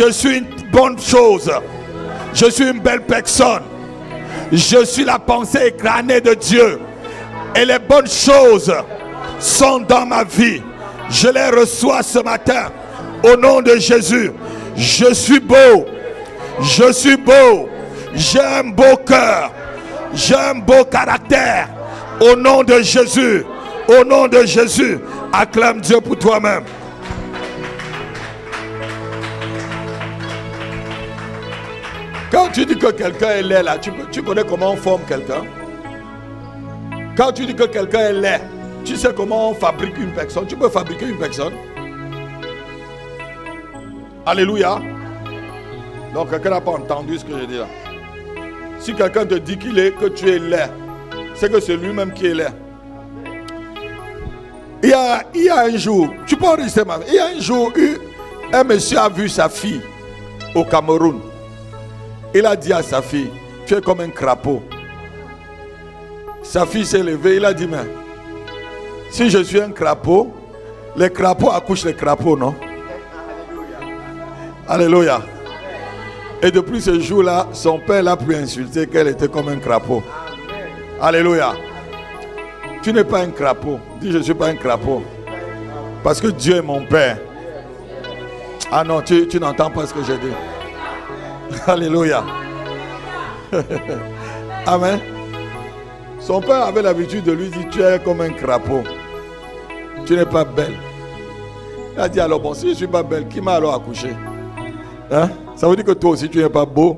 Je suis une bonne chose. Je suis une belle personne. Je suis la pensée écranée de Dieu. Et les bonnes choses sont dans ma vie. Je les reçois ce matin. Au nom de Jésus. Je suis beau. Je suis beau. J'ai un beau cœur. J'ai un beau caractère. Au nom de Jésus. Au nom de Jésus. Acclame Dieu pour toi-même. Quand tu dis que quelqu'un est laid là, tu connais comment on forme quelqu'un? Quand tu dis que quelqu'un est laid, tu sais comment on fabrique une personne? Tu peux fabriquer une personne? Alléluia. Donc quelqu'un n'a pas entendu ce que je dis là. Si quelqu'un te dit que tu es laid, c'est que c'est lui-même qui est laid. Il y a un jour, tu peux enregistrer ma vie. Il y a un jour, un monsieur a vu sa fille au Cameroun. Il a dit à sa fille, tu es comme un crapaud. Sa fille s'est levée, il a dit, mais si je suis un crapaud, les crapauds accouchent les crapauds, non? Alléluia. Et depuis ce jour-là, son père l'a pu insulter qu'elle était comme un crapaud. Alléluia. Tu n'es pas un crapaud. Dis, je ne suis pas un crapaud. Parce que Dieu est mon père. Ah non, tu n'entends pas ce que j'ai dit. Alléluia. Amen. Son père avait l'habitude de lui dire, tu es comme un crapaud. Tu n'es pas belle. Il a dit, alors bon, si je ne suis pas belle, qui m'a alors accouché? Hein? Ça veut dire que toi aussi tu n'es pas beau.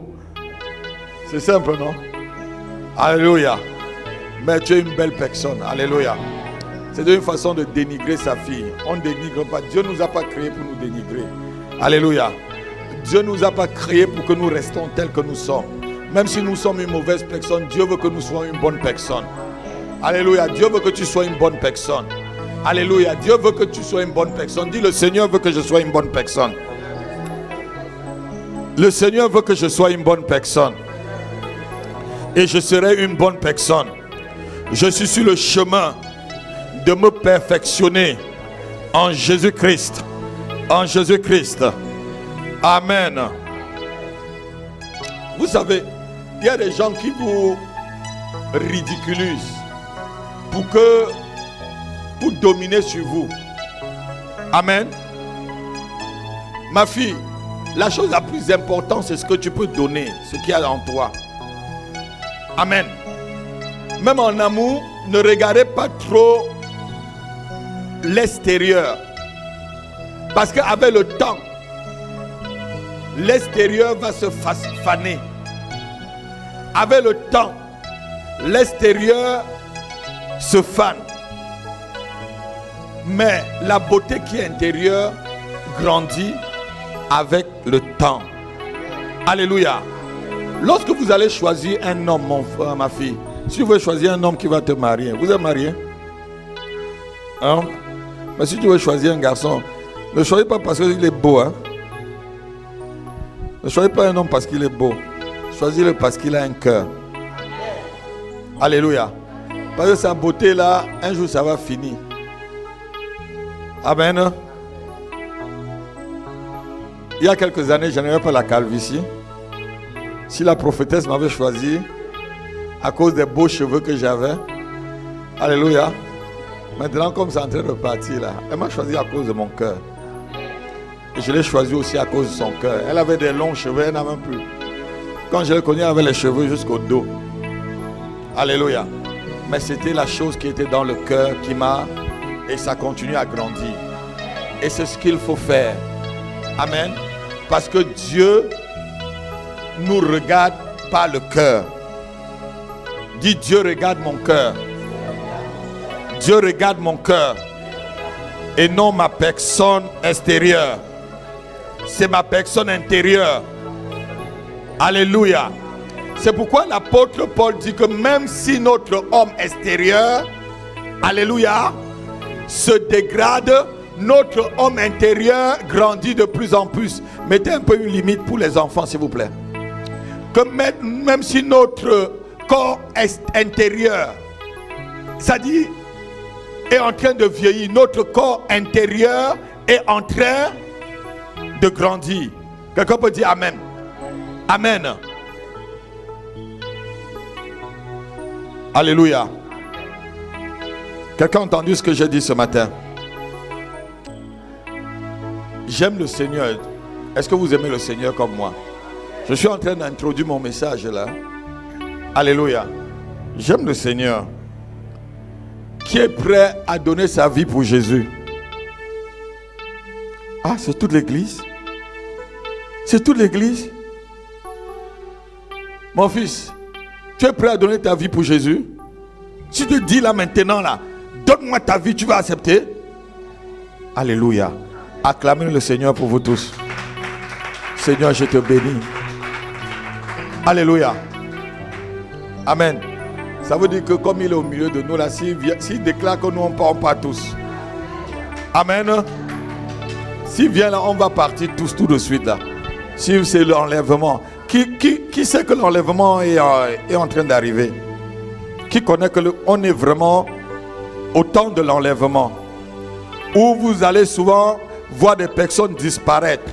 C'est simple, non? Alléluia. Mais tu es une belle personne. Alléluia. C'est une façon de dénigrer sa fille. On ne dénigre pas. Dieu ne nous a pas créés pour nous dénigrer. Alléluia. Dieu ne nous a pas créés pour que nous restons tels que nous sommes. Même si nous sommes une mauvaise personne, Dieu veut que nous soyons une bonne personne. Alléluia. Dieu veut que tu sois une bonne personne. Alléluia. Dieu veut que tu sois une bonne personne. Dis, le Seigneur veut que je sois une bonne personne. Le Seigneur veut que je sois une bonne personne. Et je serai une bonne personne. Je suis sur le chemin de me perfectionner en Jésus-Christ. En Jésus-Christ. Amen. Vous savez, il y a des gens qui vous ridiculisent pour dominer sur vous. Amen. Ma fille, la chose la plus importante, c'est ce que tu peux donner, ce qu'il y a en toi. Amen. Même en amour, ne regardez pas trop l'extérieur. Parce qu'avec le temps, l'extérieur va se faner. Avec le temps, l'extérieur se fane. Mais la beauté qui est intérieure grandit avec le temps. Alléluia. Lorsque vous allez choisir un homme, mon frère, ma fille, si vous voulez choisir un homme qui va te marier, vous êtes marié? Hein? Mais si tu veux choisir un garçon, ne choisis pas parce qu'il est beau. Hein? Ne choisis pas un homme parce qu'il est beau. Choisis-le parce qu'il a un cœur. Alléluia. Parce que sa beauté là, un jour ça va finir. Amen. Il y a quelques années, je n'avais pas la calvitie. Si la prophétesse m'avait choisi à cause des beaux cheveux que j'avais, alléluia. Maintenant, comme c'est en train de partir là, elle m'a choisi à cause de mon cœur. Et je l'ai choisi aussi à cause de son cœur. Elle avait des longs cheveux, elle n'en a même plus. Quand je l'ai connue, elle avait les cheveux jusqu'au dos. Alléluia. Mais c'était la chose qui était dans le cœur qui m'a... Et ça continue à grandir. Et c'est ce qu'il faut faire. Amen. Parce que Dieu nous regarde par le cœur. Dis, Dieu regarde mon cœur. Dieu regarde mon cœur. Et non ma personne extérieure. C'est ma personne intérieure. Alléluia. C'est pourquoi l'apôtre Paul dit que même si notre homme extérieur, alléluia, se dégrade, notre homme intérieur grandit de plus en plus. Mettez un peu une limite pour les enfants, s'il vous plaît. Que même si notre corps intérieur, ça dit, est en train de vieillir, notre corps intérieur est en train de grandir. Quelqu'un peut dire Amen. Amen. Alléluia. Quelqu'un a entendu ce que j'ai dit ce matin? J'aime le Seigneur. Est-ce que vous aimez le Seigneur comme moi? Je suis en train d'introduire mon message là. Alléluia. J'aime le Seigneur. Qui est prêt à donner sa vie pour Jésus? Ah, c'est toute l'église? C'est toute l'église? Mon fils, tu es prêt à donner ta vie pour Jésus? Si tu te dis là maintenant là, donne-moi ta vie, tu vas accepter? Alléluia. Acclamez le Seigneur pour vous tous. Seigneur, je te bénis. Alléluia. Amen. Ça veut dire que comme il est au milieu de nous là, s'il déclare que nous on part tous. Amen. S'il vient là, on va partir tous tout de suite là. Si c'est l'enlèvement. Qui sait que l'enlèvement est en train d'arriver? Qui connaît que on est vraiment au temps de l'enlèvement, où vous allez souvent voir des personnes disparaître.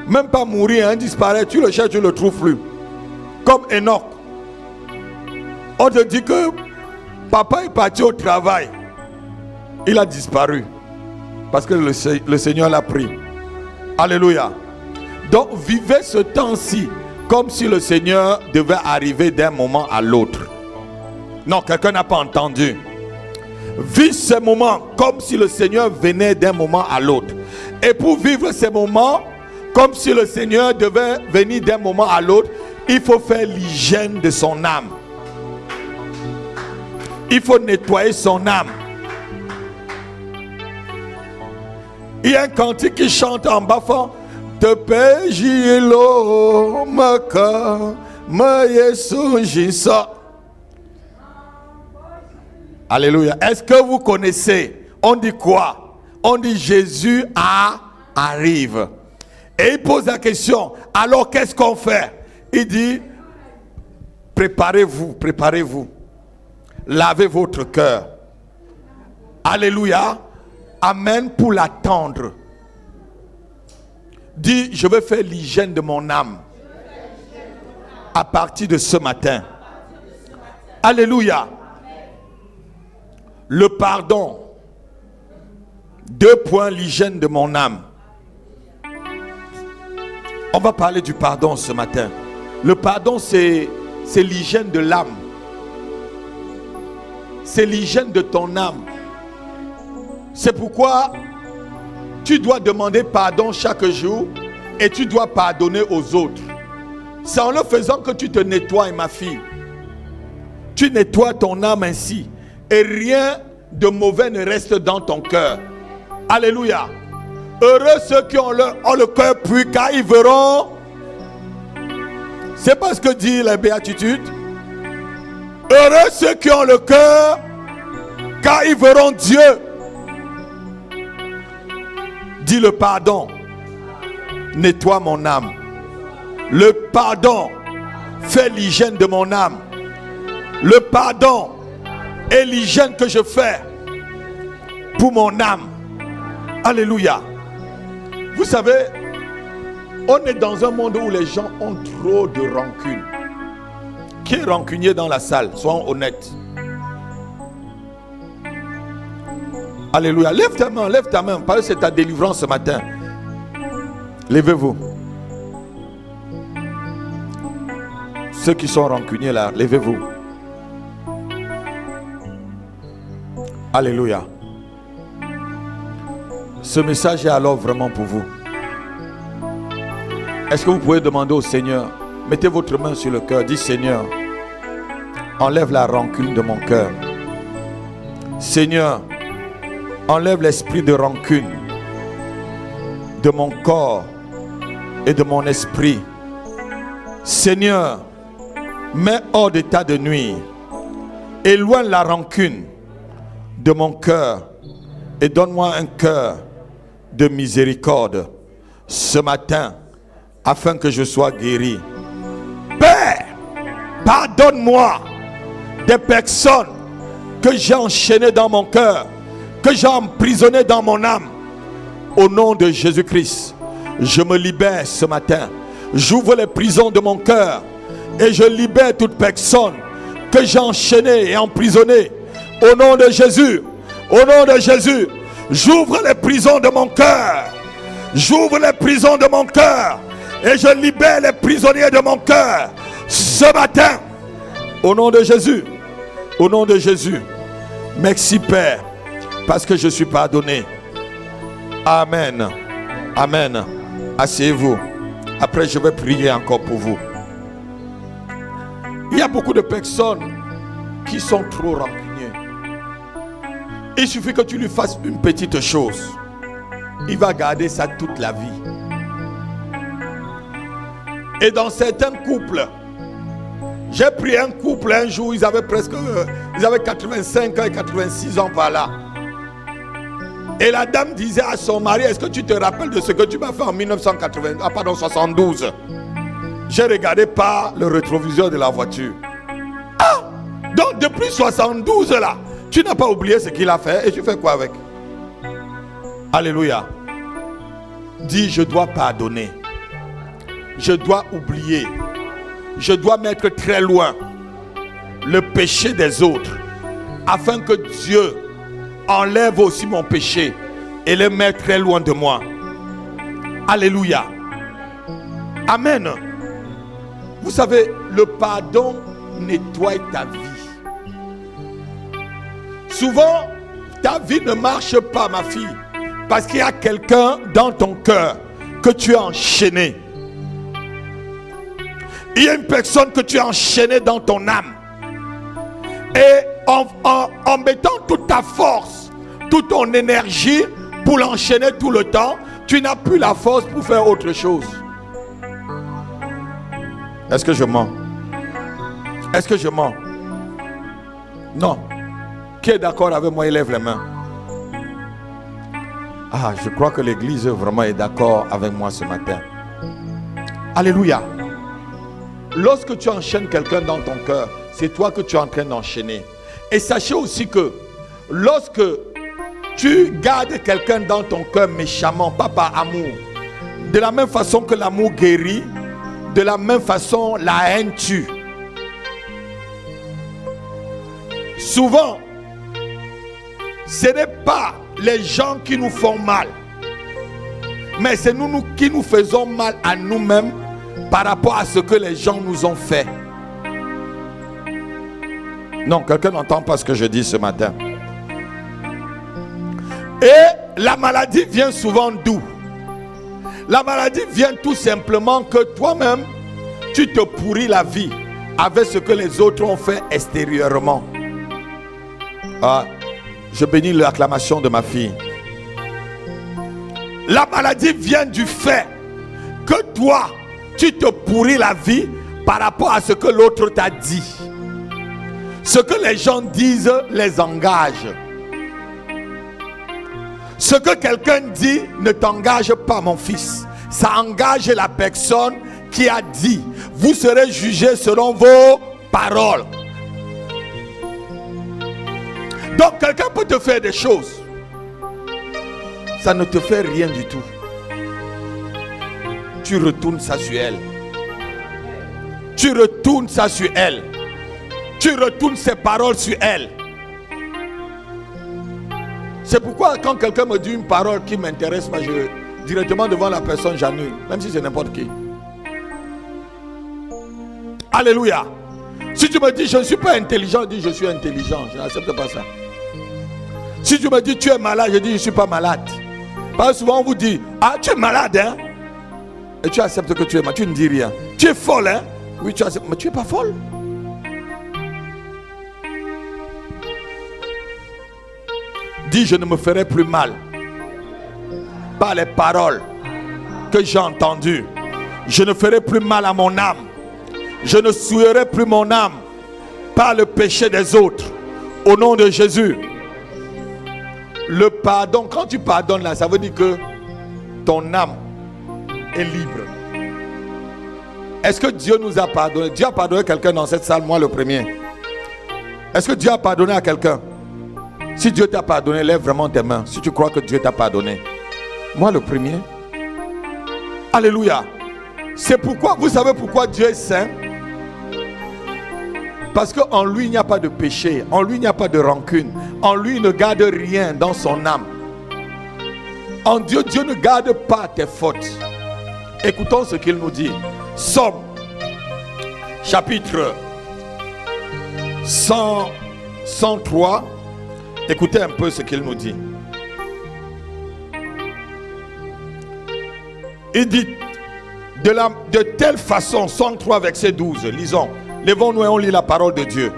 Même pas mourir, hein, disparaître. Tu le cherches, tu ne le trouves plus. Comme Enoch. On te dit que papa est parti au travail. Il a disparu. Parce que le Seigneur l'a pris. Alléluia. Donc vivez ce temps-ci comme si le Seigneur devait arriver d'un moment à l'autre. Non, quelqu'un n'a pas entendu. Vis ces moments comme si le Seigneur venait d'un moment à l'autre. Et pour vivre ces moments comme si le Seigneur devait venir d'un moment à l'autre, il faut faire l'hygiène de son âme. Il faut nettoyer son âme. Il y a un cantique qui chante en bafant. Te pejilo maka ma Yesu jisa. Alléluia. Est-ce que vous connaissez? On dit quoi? On dit Jésus arrive. Et il pose la question. Alors qu'est-ce qu'on fait? Il dit préparez-vous, préparez-vous. Lavez votre cœur. Alléluia. Amen pour l'attendre. Dis, je vais faire l'hygiène de mon âme à partir de ce matin. Alléluia. Le pardon. 2 points, l'hygiène de mon âme. On va parler du pardon ce matin. Le pardon, c'est l'hygiène de l'âme. C'est l'hygiène de ton âme. C'est pourquoi tu dois demander pardon chaque jour et tu dois pardonner aux autres. C'est en le faisant que tu te nettoies, ma fille. Tu nettoies ton âme ainsi et rien de mauvais ne reste dans ton cœur. Alléluia. Heureux ceux qui ont le cœur pur car ils verront. C'est pas ce que dit la béatitude. Heureux ceux qui ont le cœur car ils verront Dieu. Dis le pardon. Nettoie mon âme. Le pardon fait l'hygiène de mon âme. Le pardon est l'hygiène que je fais pour mon âme. Alléluia. Vous savez, on est dans un monde où les gens ont trop de rancune. Qui est rancunier dans la salle? Soyons honnêtes. Alléluia. Lève ta main, parce que c'est ta délivrance ce matin. Levez-vous. Ceux qui sont rancuniers là, levez-vous. Alléluia. Ce message est alors vraiment pour vous. Est-ce que vous pouvez demander au Seigneur, mettez votre main sur le cœur, dites Seigneur, enlève la rancune de mon cœur. Seigneur, enlève l'esprit de rancune de mon corps et de mon esprit. Seigneur, mets hors d'état de nuire. Éloigne la rancune de mon cœur et donne-moi un cœur de miséricorde ce matin afin que je sois guéri. Père, pardonne-moi des personnes que j'ai enchaînées dans mon cœur, que j'ai emprisonnées dans mon âme. Au nom de Jésus-Christ, Je me libère ce matin. J'ouvre les prisons de mon cœur et je libère toute personne que j'ai enchaînée et emprisonnée. Au nom de Jésus, au nom de Jésus, j'ouvre les prisons de mon cœur. J'ouvre les prisons de mon cœur et je libère les prisonniers de mon cœur ce matin. Au nom de Jésus, au nom de Jésus. Merci Père, parce que je suis pardonné. Amen. Amen. Asseyez-vous. Après, je vais prier encore pour vous. Il y a beaucoup de personnes qui sont trop rancuniers. Il suffit que tu lui fasses une petite chose. Il va garder ça toute la vie. Et dans certains couples, j'ai pris un couple un jour, ils avaient 85 ans et 86 ans par là. Et la dame disait à son mari, est-ce que tu te rappelles de ce que tu m'as fait en 1972? J'ai regardé par le rétroviseur de la voiture. Ah! Donc depuis 72 là, tu n'as pas oublié ce qu'il a fait et tu fais quoi avec? Alléluia. Dis, je dois pardonner. Je dois oublier. Je dois mettre très loin le péché des autres, afin que Dieu enlève aussi mon péché et le mette très loin de moi. Alléluia. Amen. Vous savez, le pardon nettoie ta vie. Souvent, ta vie ne marche pas, ma fille, parce qu'il y a quelqu'un dans ton cœur que tu as enchaîné. Il y a une personne que tu as enchaînée dans ton âme. Et en mettant toute ta force, toute ton énergie pour l'enchaîner tout le temps, tu n'as plus la force pour faire autre chose. Est-ce que je mens? Est-ce que je mens? Non. Qui est d'accord avec moi? Il lève les mains. Ah, je crois que l'église vraiment est d'accord avec moi ce matin. Alléluia. Lorsque tu enchaînes quelqu'un dans ton cœur, c'est toi que tu es en train d'enchaîner. Et sachez aussi que lorsque tu gardes quelqu'un dans ton cœur méchamment, pas par amour, de la même façon que l'amour guérit, de la même façon la haine tue. Souvent, ce n'est pas les gens qui nous font mal, mais c'est nous qui nous faisons mal à nous-mêmes par rapport à ce que les gens nous ont fait. Non, quelqu'un n'entend pas ce que je dis ce matin. Et la maladie vient souvent d'où? La maladie vient tout simplement que toi-même, tu te pourris la vie avec ce que les autres ont fait extérieurement. Ah, je bénis l'acclamation de ma fille. La maladie vient du fait que toi, tu te pourris la vie par rapport à ce que l'autre t'a dit. Ce que les gens disent les engage. Ce que quelqu'un dit ne t'engage pas, mon fils. Ça engage la personne qui a dit. Vous serez jugés selon vos paroles. Donc quelqu'un peut te faire des choses. Ça ne te fait rien du tout. Tu retournes ça sur elle. Tu retournes ça sur elle. Tu retournes ses paroles sur elle. C'est pourquoi quand quelqu'un me dit une parole qui ne m'intéresse pas, directement devant la personne, j'annule. Même si c'est n'importe qui. Alléluia. Si tu me dis je ne suis pas intelligent, je dis je suis intelligent. Je n'accepte pas ça. Si tu me dis tu es malade, je dis je ne suis pas malade. Parce que souvent on vous dit, ah tu es malade hein. Et tu acceptes que tu es malade, tu ne dis rien. Tu es folle hein. Oui tu acceptes, mais tu n'es pas folle. Dis je ne me ferai plus mal par les paroles que j'ai entendues. Je ne ferai plus mal à mon âme. Je ne souillerai plus mon âme par le péché des autres. Au nom de Jésus. Le pardon, quand tu pardonnes là, ça veut dire que ton âme est libre. Est-ce que Dieu nous a pardonné? Dieu a pardonné quelqu'un dans cette salle, moi le premier. Est-ce que Dieu a pardonné à quelqu'un? Si Dieu t'a pardonné, lève vraiment tes mains. Si tu crois que Dieu t'a pardonné. Moi le premier. Alléluia. C'est pourquoi, vous savez pourquoi Dieu est saint? Parce qu'en lui, il n'y a pas de péché. En lui, il n'y a pas de rancune. En lui, il ne garde rien dans son âme. En Dieu, Dieu ne garde pas tes fautes. Écoutons ce qu'il nous dit. Somme, chapitre 103. Écoutez un peu ce qu'il nous dit. Il dit, de telle façon, 103 verset 12, lisons. Lèvons-nous et on lit la parole de Dieu.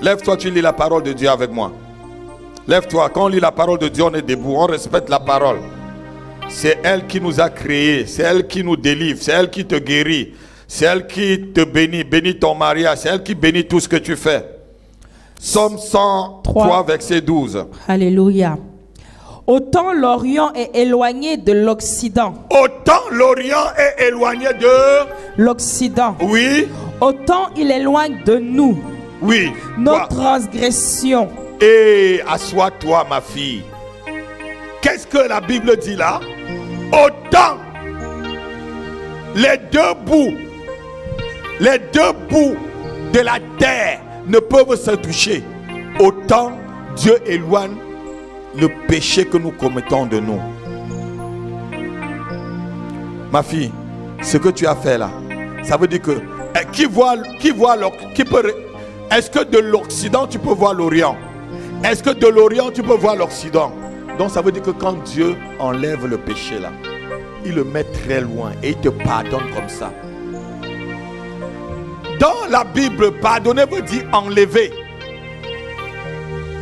Lève-toi, tu lis la parole de Dieu avec moi. Lève-toi, quand on lit la parole de Dieu, on est debout, on respecte la parole. C'est elle qui nous a créés, c'est elle qui nous délivre, c'est elle qui te guérit, c'est elle qui te bénit, bénit ton mariage, c'est elle qui bénit tout ce que tu fais. Psaume 103, verset 12. Alléluia. Autant l'Orient est éloigné de l'Occident. Autant l'Orient est éloigné de l'Occident. Oui. Autant il éloigne de nous. Oui. Nos transgressions. Et assois-toi, ma fille. Qu'est-ce que la Bible dit là? Autant les deux bouts de la terre ne peuvent se toucher, autant Dieu éloigne le péché que nous commettons de nous. Ma fille, ce que tu as fait là, ça veut dire que est-ce que de l'Occident tu peux voir l'Orient? Est-ce que de l'Orient tu peux voir l'Occident? Donc ça veut dire que quand Dieu enlève le péché là, il le met très loin et il te pardonne comme ça. Dans la Bible, pardonner veut dire enlever.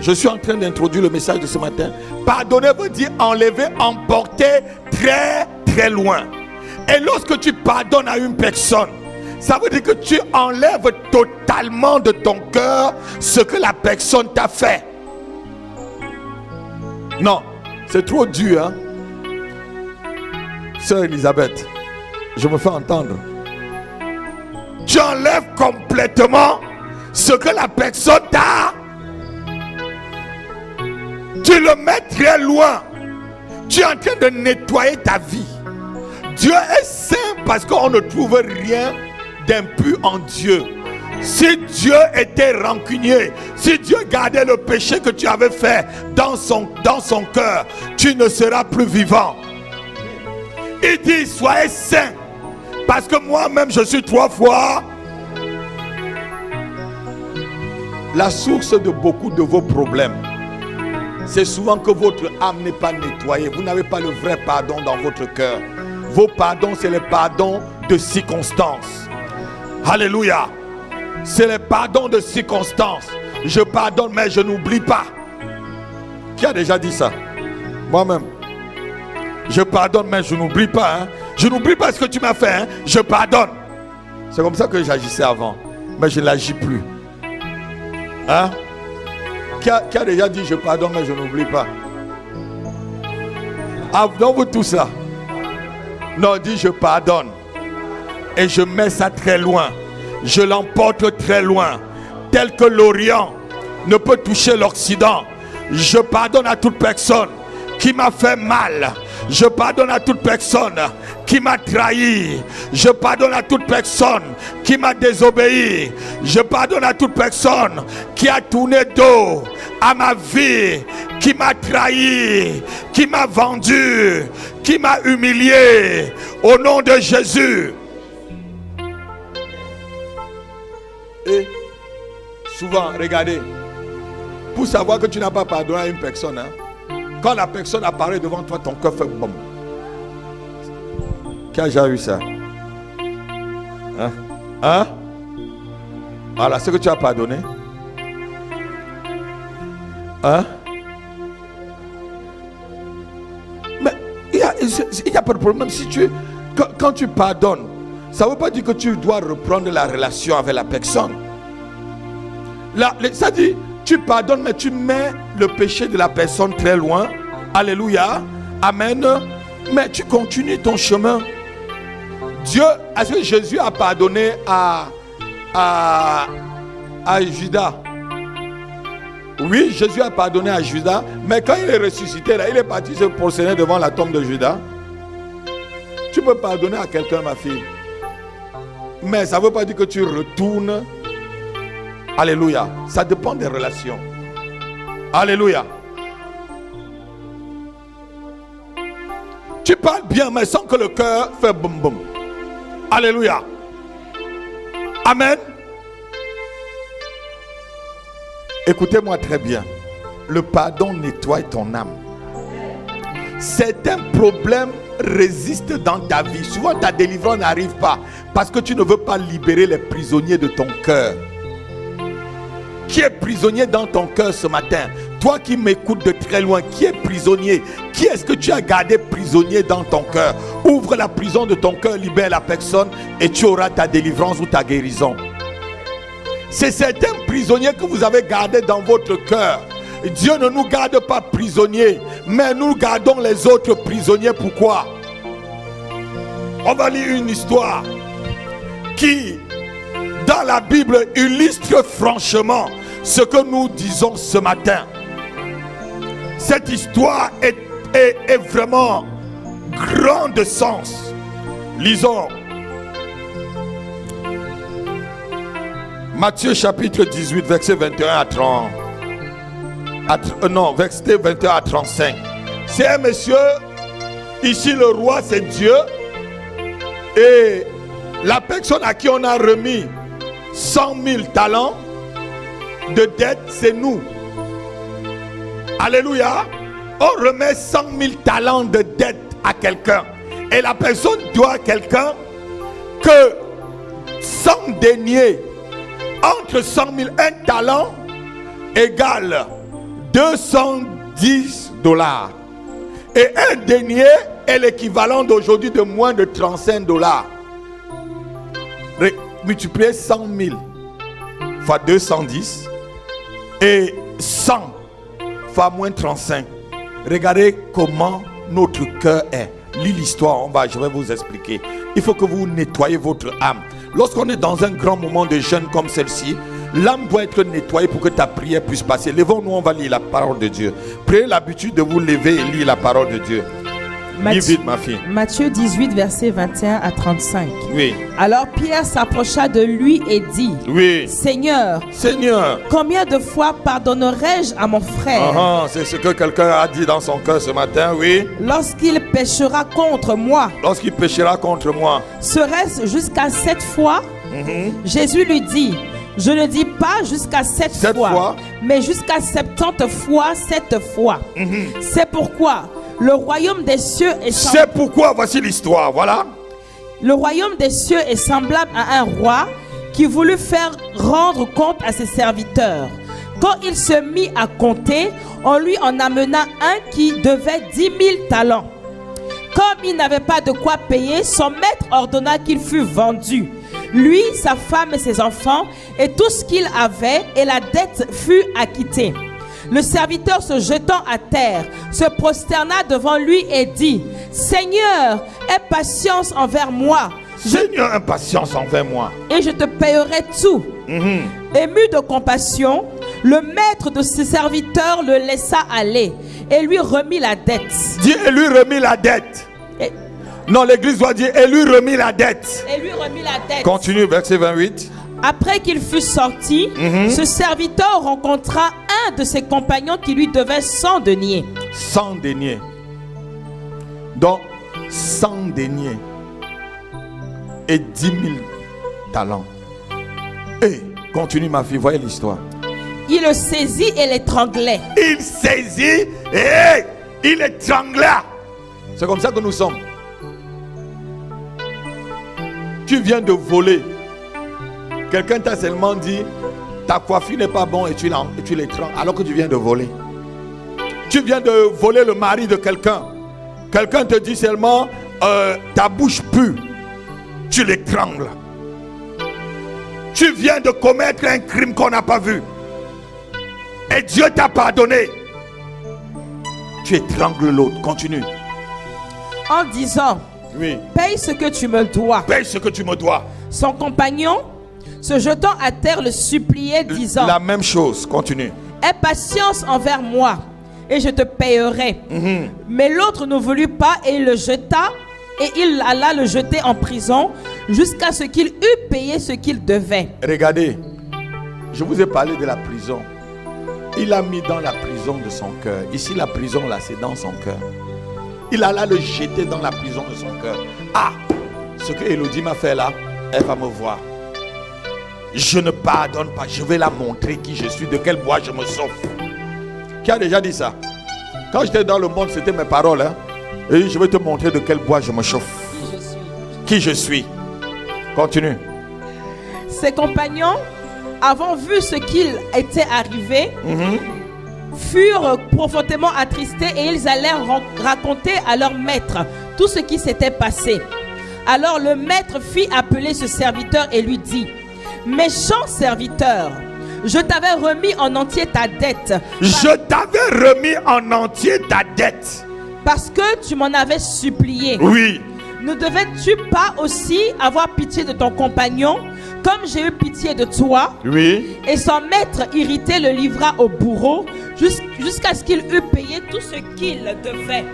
Je suis en train d'introduire le message de ce matin. Pardonner veut dire enlever, emporter très très loin. Et lorsque tu pardonnes à une personne, ça veut dire que tu enlèves totalement de ton cœur ce que la personne t'a fait. Non, c'est trop dur, hein? Sœur Elisabeth, je me fais entendre. Tu enlèves complètement ce que la personne t'a. Tu le mets très loin. Tu es en train de nettoyer ta vie. Dieu est saint parce qu'on ne trouve rien d'impur en Dieu. Si Dieu était rancunier, si Dieu gardait le péché que tu avais fait dans son cœur, tu ne seras plus vivant. Il dit, soyez saints, parce que moi-même je suis 3 fois. La source de beaucoup de vos problèmes, c'est souvent que votre âme n'est pas nettoyée. Vous n'avez pas le vrai pardon dans votre cœur. Vos pardons, c'est les pardons de circonstances. Alléluia. C'est les pardons de circonstances. Je pardonne mais je n'oublie pas. Qui a déjà dit ça? Moi-même. Je pardonne mais je n'oublie pas, hein. Je n'oublie pas ce que tu m'as fait, hein. Je pardonne. C'est comme ça que j'agissais avant. Mais je n'agis plus. Hein? Qui a déjà dit je pardonne mais je n'oublie pas? Ah, donc vous tous là. Non, dis je pardonne. Et je mets ça très loin. Je l'emporte très loin. Tel que l'Orient ne peut toucher l'Occident. Je pardonne à toute personne qui m'a fait mal. Je pardonne à toute personne qui m'a trahi. Je pardonne à toute personne qui m'a désobéi. Je pardonne à toute personne qui a tourné dos à ma vie, qui m'a trahi, qui m'a vendu, qui m'a humilié. Au nom de Jésus. Et souvent, regardez, pour savoir que tu n'as pas pardonné à une personne, hein, quand la personne apparaît devant toi, ton cœur fait boum. Qui a déjà eu ça? Hein? Hein? Voilà, ce que tu as pardonné. Hein? Mais il n'y a pas de problème. Si quand tu pardonnes, ça ne veut pas dire que tu dois reprendre la relation avec la personne. Ça dit, tu pardonnes, mais tu mets le péché de la personne très loin. Alléluia. Amen. Mais tu continues ton chemin. Dieu, est-ce que Jésus a pardonné à Judas? Oui, Jésus a pardonné à Judas. Mais quand il est ressuscité, là, il est parti se prosterner devant la tombe de Judas. Tu peux pardonner à quelqu'un, ma fille. Mais ça ne veut pas dire que tu retournes. Alléluia. Ça dépend des relations. Alléluia. Tu parles bien, mais sans que le cœur fait boum boum. Alléluia. Amen. Écoutez-moi très bien. Le pardon nettoie ton âme. Certains problèmes résistent dans ta vie. Souvent ta délivrance n'arrive pas parce que tu ne veux pas libérer les prisonniers de ton cœur. Qui est prisonnier dans ton cœur ce matin? Toi qui m'écoutes de très loin, qui est prisonnier? Qui est-ce que tu as gardé prisonnier dans ton cœur? Ouvre la prison de ton cœur, libère la personne et tu auras ta délivrance ou ta guérison. C'est certains prisonniers que vous avez gardés dans votre cœur. Dieu ne nous garde pas prisonniers, mais nous gardons les autres prisonniers. Pourquoi? On va lire une histoire qui, dans la Bible, illustre franchement ce que nous disons ce matin. Cette histoire est vraiment grande de sens. Lisons. Matthieu chapitre 18, verset 21 à 30. Verset 21 à 35. C'est un monsieur, ici le roi c'est Dieu, et la personne à qui on a remis 100 000 talents de dette, c'est nous. Alléluia. On remet 100 000 talents de dette à quelqu'un, et la personne doit à quelqu'un que 100 deniers, entre 100 000, un talent égale $210. Et un denier est l'équivalent d'aujourd'hui de moins de $35. Multipliez 100 000 fois 210 et 100 fois moins 35. Regardez comment notre cœur est. Lis l'histoire, je vais vous expliquer. Il faut que vous nettoyez votre âme. Lorsqu'on est dans un grand moment de jeûne comme celle-ci, l'âme doit être nettoyée pour que ta prière puisse passer. Levons-nous, on va lire la parole de Dieu. Prenez l'habitude de vous lever et lire la parole de Dieu. Lis vite, ma fille. Matthieu 18, verset 21 à 35. Oui. Alors Pierre s'approcha de lui et dit, oui. Seigneur, combien de fois pardonnerai-je à mon frère c'est ce que quelqu'un a dit dans son cœur ce matin, oui. Lorsqu'il péchera contre moi. Lorsqu'il péchera contre moi. Serait-ce jusqu'à 7 fois? Jésus lui dit, je ne dis pas jusqu'à 7 fois, mais jusqu'à 70 fois 7 fois. C'est pourquoi le royaume des cieux est semblable. C'est pourquoi, voici l'histoire, voilà. Le royaume des cieux est semblable à un roi qui voulut faire rendre compte à ses serviteurs. Quand il se mit à compter, on lui en amena un qui devait 10 000 talents. Comme il n'avait pas de quoi payer, son maître ordonna qu'il fût vendu. Lui, sa femme et ses enfants, et tout ce qu'il avait, et la dette fut acquittée. Le serviteur, se jetant à terre, se prosterna devant lui et dit, Seigneur, aie patience envers moi. Seigneur, aie patience envers moi. Et je te payerai tout. Ému de compassion, le maître de ses serviteurs le laissa aller et lui remit la dette. Dis, et lui remit la dette. Non, l'église doit dire, et lui remit la dette. Et lui remit la dette. Continue, verset 28. Après qu'il fut sorti, ce serviteur rencontra un de ses compagnons qui lui devait 100 deniers. 100 deniers. Donc, 100 deniers et 10 000 talents. Et continue, ma fille, voyez l'histoire. Il le saisit et l'étranglait. Il saisit et il étrangla. C'est comme ça que nous sommes. Tu viens de voler. Quelqu'un t'a seulement dit, ta coiffure n'est pas bonne et tu l'étrangles alors que tu viens de voler. Tu viens de voler le mari de quelqu'un. Quelqu'un te dit seulement, ta bouche pue. Tu l'étrangles. Tu viens de commettre un crime qu'on n'a pas vu. Et Dieu t'a pardonné. Tu étrangles l'autre. Continue. En disant, oui. Paye ce que tu me dois. Paye ce que tu me dois. Son compagnon, se jetant à terre, le suppliait, disant, la même chose, continue. Aie patience envers moi, et je te payerai. Mais l'autre ne voulut pas, et il le jeta et il alla le jeter en prison jusqu'à ce qu'il eût payé ce qu'il devait. Regardez, je vous ai parlé de la prison. Il a mis dans la prison de son cœur. Ici, la prison, là, c'est dans son cœur. Il alla le jeter dans la prison de son cœur. Ah, ce que Élodie m'a fait là, elle va me voir. Je ne pardonne pas. Je vais la montrer qui je suis, de quel bois je me sauve. Qui a déjà dit ça? Quand j'étais dans le monde, c'était mes paroles. Hein? Et je vais te montrer de quel bois je me chauffe. Qui je suis. Continue. Ses compagnons, avant vu ce qu'il était arrivé, furent profondément attristés et ils allèrent raconter à leur maître tout ce qui s'était passé. Alors le maître fit appeler ce serviteur et lui dit: méchant serviteur, je t'avais remis en entier ta dette. Je t'avais remis en entier ta dette. Parce que tu m'en avais supplié. Oui. Ne devais-tu pas aussi avoir pitié de ton compagnon, comme j'ai eu pitié de toi? Oui. Et son maître irrité le livra au bourreau jusqu'à ce qu'il eût payé tout ce qu'il devait.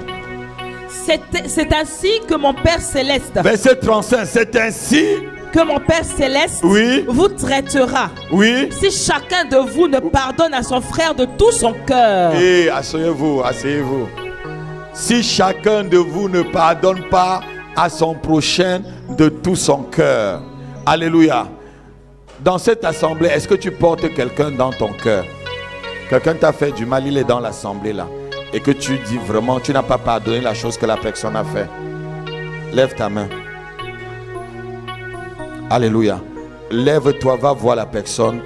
C'est ainsi que mon Père Céleste, verset 35, c'est ainsi que mon Père Céleste vous traitera. Oui. Si chacun de vous ne pardonne à son frère de tout son cœur. Et asseyez-vous, asseyez-vous. Si chacun de vous ne pardonne pas à son prochain de tout son cœur. Alléluia. Dans cette assemblée, est-ce que tu portes quelqu'un dans ton cœur? Quelqu'un t'a fait du mal, il est dans l'assemblée là. Et que tu dis vraiment, tu n'as pas pardonné la chose que la personne a fait. Lève ta main. Alléluia. Lève-toi, va voir la personne.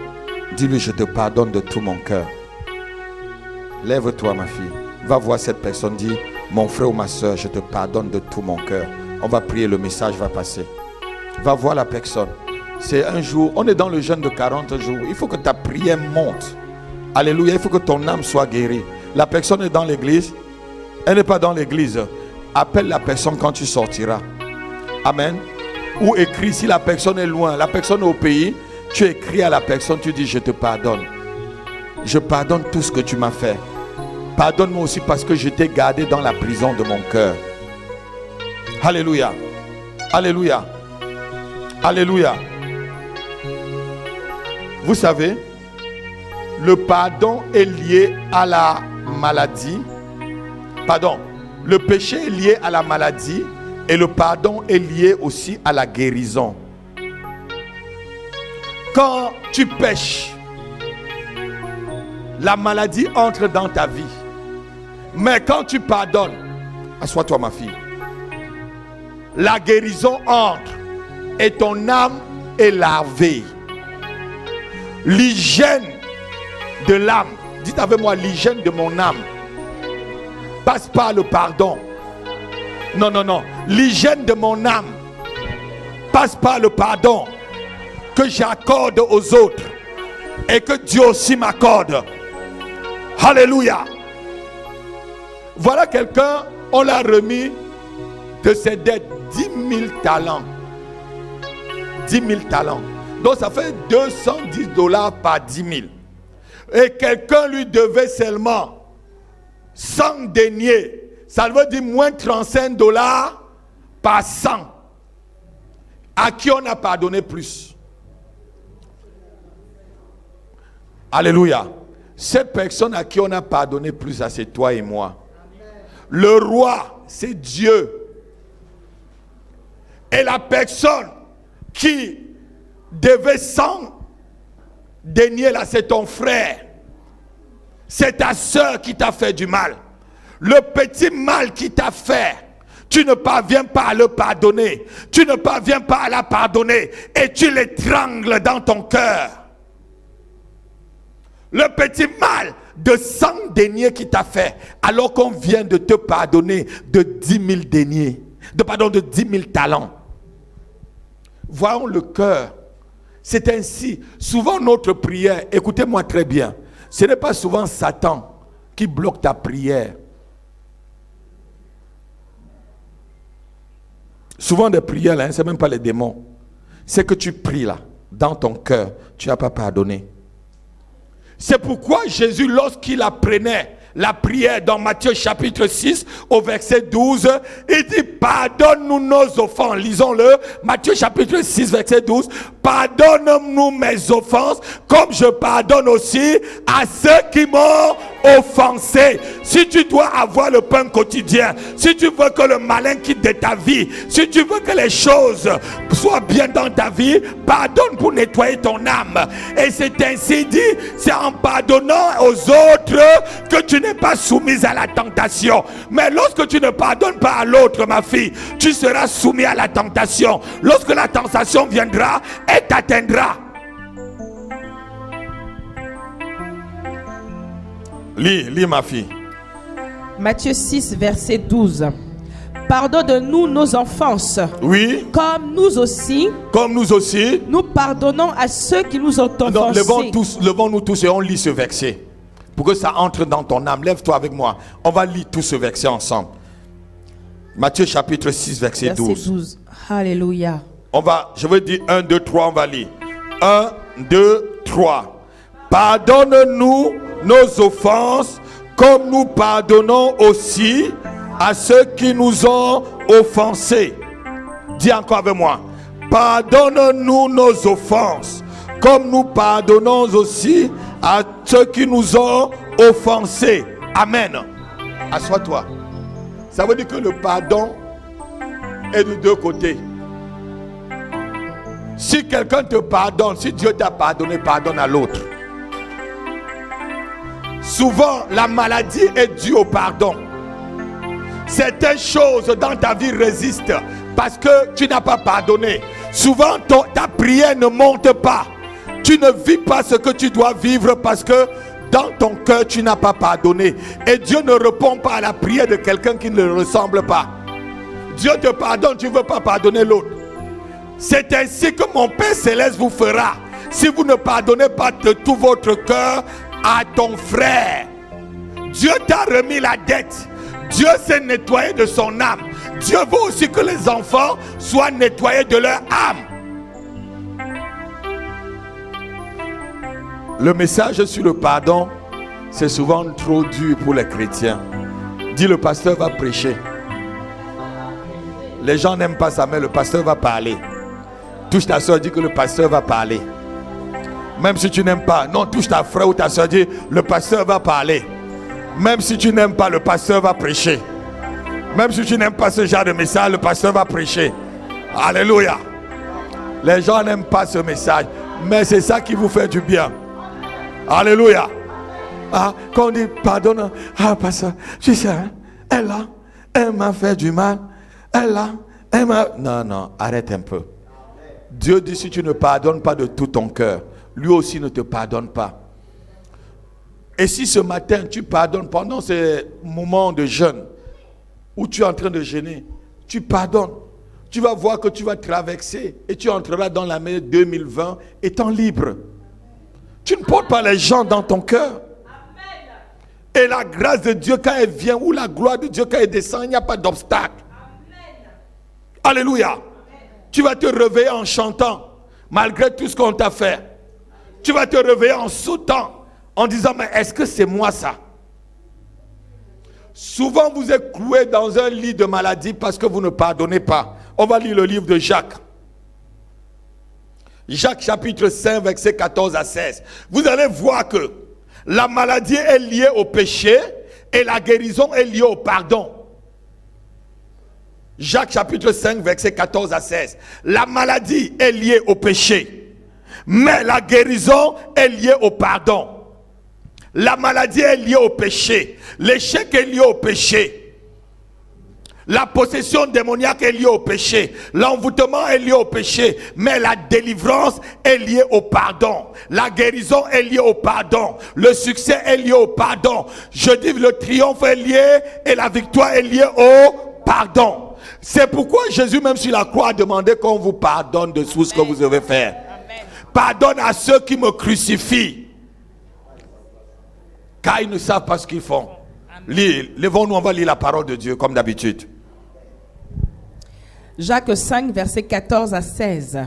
Dis-lui, je te pardonne de tout mon cœur. Lève-toi, ma fille. Va voir cette personne. Dis, mon frère ou ma soeur, je te pardonne de tout mon cœur. On va prier, le message va passer. Va voir la personne. C'est un jour, on est dans le jeûne de 40 jours. Il faut que ta prière monte. Alléluia, il faut que ton âme soit guérie. La personne est dans l'église. Elle n'est pas dans l'église. Appelle la personne quand tu sortiras. Amen. Ou écris si la personne est loin. La personne est au pays. Tu écris à la personne, tu dis, je te pardonne. Je pardonne tout ce que tu m'as fait. Pardonne-moi aussi parce que je t'ai gardé dans la prison de mon cœur. Alléluia. Alléluia. Alléluia. Vous savez, le pardon est lié à la maladie. Pardon, le péché est lié à la maladie et le pardon est lié aussi à la guérison. Quand tu pèches, la maladie entre dans ta vie. Mais quand tu pardonnes, assois-toi ma fille, la guérison entre et ton âme est lavée. L'hygiène de l'âme, dites avec moi, l'hygiène de mon âme passe par le pardon. Non, non, non. L'hygiène de mon âme passe par le pardon que j'accorde aux autres et que Dieu aussi m'accorde. Alléluia. Voilà quelqu'un, on l'a remis de ses dettes 10 000 talents. 10 000 talents. Donc ça fait $210 par 10 000. Et quelqu'un lui devait seulement 100 deniers. Ça veut dire moins $35 par 100. À qui on a pardonné plus? Alléluia. Cette personne à qui on a pardonné plus, c'est toi et moi. Le roi, c'est Dieu. Et la personne qui devait 100 deniers là, c'est ton frère. C'est ta soeur qui t'a fait du mal. Le petit mal qui t'a fait, tu ne parviens pas à le pardonner. Tu ne parviens pas à la pardonner. Et tu l'étrangles dans ton cœur. Le petit mal de 100 deniers qui t'a fait, alors qu'on vient de te pardonner de 10 000 deniers. De 10 000 talents. Voyons le cœur. C'est ainsi. Souvent notre prière, écoutez-moi très bien, ce n'est pas souvent Satan qui bloque ta prière. Souvent des prières, là, ce n'est même pas les démons. C'est que tu pries là, dans ton cœur, tu n'as pas pardonné. C'est pourquoi Jésus, lorsqu'il apprenait la prière dans Matthieu chapitre 6 au verset 12. Il dit, pardonne-nous nos offenses. Lisons-le. Matthieu chapitre 6 verset 12. Pardonne-nous mes offenses comme je pardonne aussi à ceux qui m'ont offensé. Si tu dois avoir le pain quotidien, si tu veux que le malin quitte de ta vie, si tu veux que les choses soient bien dans ta vie, pardonne pour nettoyer ton âme. Et c'est ainsi dit, c'est en pardonnant aux autres que tu n'es pas soumise à la tentation. Mais lorsque tu ne pardonnes pas à l'autre, ma fille, tu seras soumis à la tentation. Lorsque la tentation viendra, elle t'atteindra. Lis ma fille. Matthieu 6, verset 12. Pardonne-nous nos offenses. Oui. Comme nous aussi, nous pardonnons à ceux qui nous ont offensés. Levons-nous tous et on lit ce verset. Pour que ça entre dans ton âme. Lève-toi avec moi. On va lire tout ce verset ensemble. Matthieu chapitre 6, verset 12. Alléluia. Je veux dire 1, 2, 3, on va lire. 1, 2, 3. Pardonne-nous nos offenses, comme nous pardonnons aussi à ceux qui nous ont offensés. Dis encore avec moi. Pardonne-nous nos offenses, comme nous pardonnons aussi à ceux qui nous ont offensés. Amen. Assois-toi. Ça veut dire que le pardon est de deux côtés. Si quelqu'un te pardonne, si Dieu t'a pardonné, pardonne à l'autre. Souvent, la maladie est due au pardon. Certaines choses dans ta vie résistent parce que tu n'as pas pardonné. Souvent, ta prière ne monte pas. Tu ne vis pas ce que tu dois vivre parce que dans ton cœur, tu n'as pas pardonné. Et Dieu ne répond pas à la prière de quelqu'un qui ne le ressemble pas. Dieu te pardonne, tu ne veux pas pardonner l'autre. C'est ainsi que mon Père Céleste vous fera si vous ne pardonnez pas de tout votre cœur à ton frère. Dieu t'a remis la dette. Dieu s'est nettoyé de son âme. Dieu veut aussi que les enfants soient nettoyés de leur âme. Le message sur le pardon, c'est souvent trop dur pour les chrétiens. Dis, le pasteur va prêcher. Les gens n'aiment pas ça, mais le pasteur va parler. Touche ta soeur, dis que le pasteur va parler. Même si tu n'aimes pas, non, touche ta frère ou ta soeur, dis, le pasteur va parler. Même si tu n'aimes pas, le pasteur va prêcher. Même si tu n'aimes pas ce genre de message, le pasteur va prêcher. Alléluia. Les gens n'aiment pas ce message, mais c'est ça qui vous fait du bien. Alléluia. Ah, quand on dit pardonne, pasteur, tu sais, hein, elle m'a fait du mal. Elle m'a... Non, arrête un peu. Dieu dit, si tu ne pardonnes pas de tout ton cœur, lui aussi ne te pardonne pas. Et si ce matin tu pardonnes pendant ces moments de jeûne où tu es en train de jeûner, tu pardonnes, tu vas voir que tu vas traverser et tu entreras dans l'année 2020 étant libre. Tu ne portes pas les gens dans ton cœur. Et la grâce de Dieu quand elle vient, ou la gloire de Dieu quand elle descend, il n'y a pas d'obstacle. Alléluia. Tu vas te réveiller en chantant malgré tout ce qu'on t'a fait. Tu vas te réveiller en sautant, en disant, mais est-ce que c'est moi ça? Souvent vous êtes cloué dans un lit de maladie parce que vous ne pardonnez pas. On va lire le livre de Jacques. Jacques chapitre 5 verset 14 à 16. Vous allez voir que la maladie est liée au péché et la guérison est liée au pardon. Jacques chapitre 5 verset 14 à 16. La maladie est liée au péché, mais la guérison est liée au pardon. La maladie est liée au péché. L'échec est lié au péché. La possession démoniaque est liée au péché. L'envoûtement est lié au péché. Mais la délivrance est liée au pardon. La guérison est liée au pardon. Le succès est lié au pardon. Je dis le triomphe est lié et la victoire est liée au pardon. C'est pourquoi Jésus même sur la croix a demandé qu'on vous pardonne de tout ce que vous devez faire. Amen. Pardonne à ceux qui me crucifient, car ils ne savent pas ce qu'ils font. Levons-nous, on va lire la parole de Dieu comme d'habitude. Jacques 5 verset 14 à 16.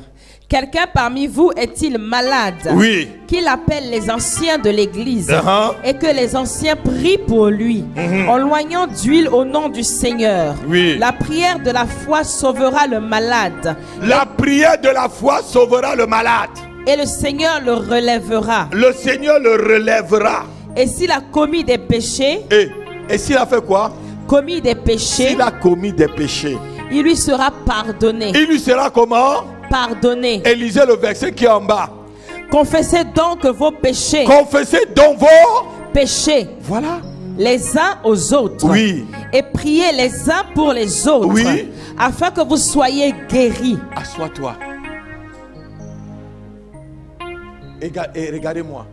Quelqu'un parmi vous est-il malade? Oui. Qu'il appelle les anciens de l'église et que les anciens prient pour lui en loignant d'huile au nom du Seigneur. Oui. La prière de la foi sauvera le malade. La prière de la foi sauvera le malade. Et le Seigneur le relèvera. Le Seigneur le relèvera. Et s'il a commis des péchés, et s'il a fait quoi? Commis des péchés. S'il a commis des péchés, il lui sera pardonné. Il lui sera comment? Pardonné. Et lisez le verset qui est en bas. Confessez donc vos péchés. Confessez donc vos péchés. Voilà. Les uns aux autres. Oui. Et priez les uns pour les autres. Oui. Afin que vous soyez guéris. Assois-toi. Et regardez-moi.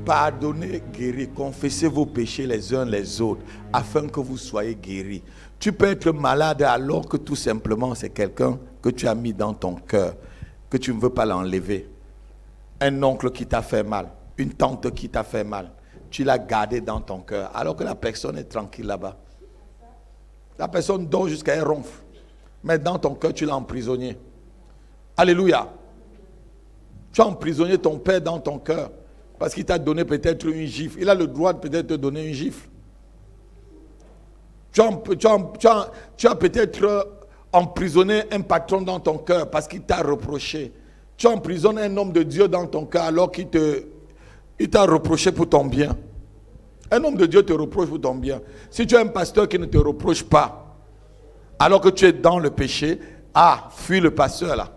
Pardonnez, guéris, confessez vos péchés les uns les autres, afin que vous soyez guéris. Tu peux être malade alors que tout simplement c'est quelqu'un que tu as mis dans ton cœur, que tu ne veux pas l'enlever. Un oncle qui t'a fait mal, une tante qui t'a fait mal, tu l'as gardé dans ton cœur, alors que la personne est tranquille là-bas. La personne dort jusqu'à un ronfle, mais dans ton cœur tu l'as emprisonné. Alléluia. Tu as emprisonné ton père dans ton cœur. Parce qu'il t'a donné peut-être une gifle. Il a le droit de peut-être te donner une gifle. Tu as peut-être emprisonné un patron dans ton cœur parce qu'il t'a reproché. Tu emprisonnes un homme de Dieu dans ton cœur alors qu'il t'a reproché pour ton bien. Un homme de Dieu te reproche pour ton bien. Si tu as un pasteur qui ne te reproche pas, alors que tu es dans le péché, fuis le pasteur là.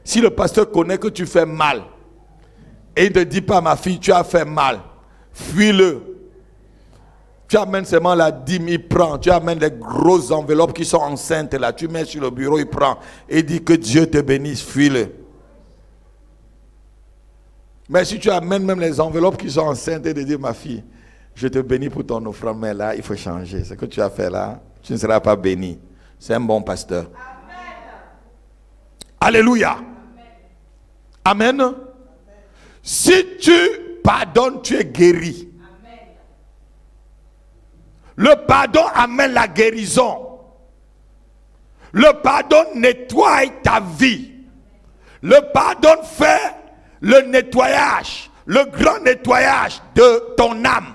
Si le pasteur connaît que tu fais mal, et il ne te dit pas, ma fille, tu as fait mal, fuis-le. Tu amènes seulement la dîme, il prend. Tu amènes les grosses enveloppes qui sont enceintes là, tu mets sur le bureau, il prend. Et il dit que Dieu te bénisse, fuis-le. Mais si tu amènes même les enveloppes qui sont enceintes et de dire, ma fille, je te bénis pour ton offrande, mais là, il faut changer. Ce que tu as fait là, tu ne seras pas béni. C'est un bon pasteur. Amen. Alléluia. Amen. Amen. Si tu pardonnes, tu es guéri. Amen. Le pardon amène la guérison. Le pardon nettoie ta vie. Le pardon fait le nettoyage, le grand nettoyage de ton âme.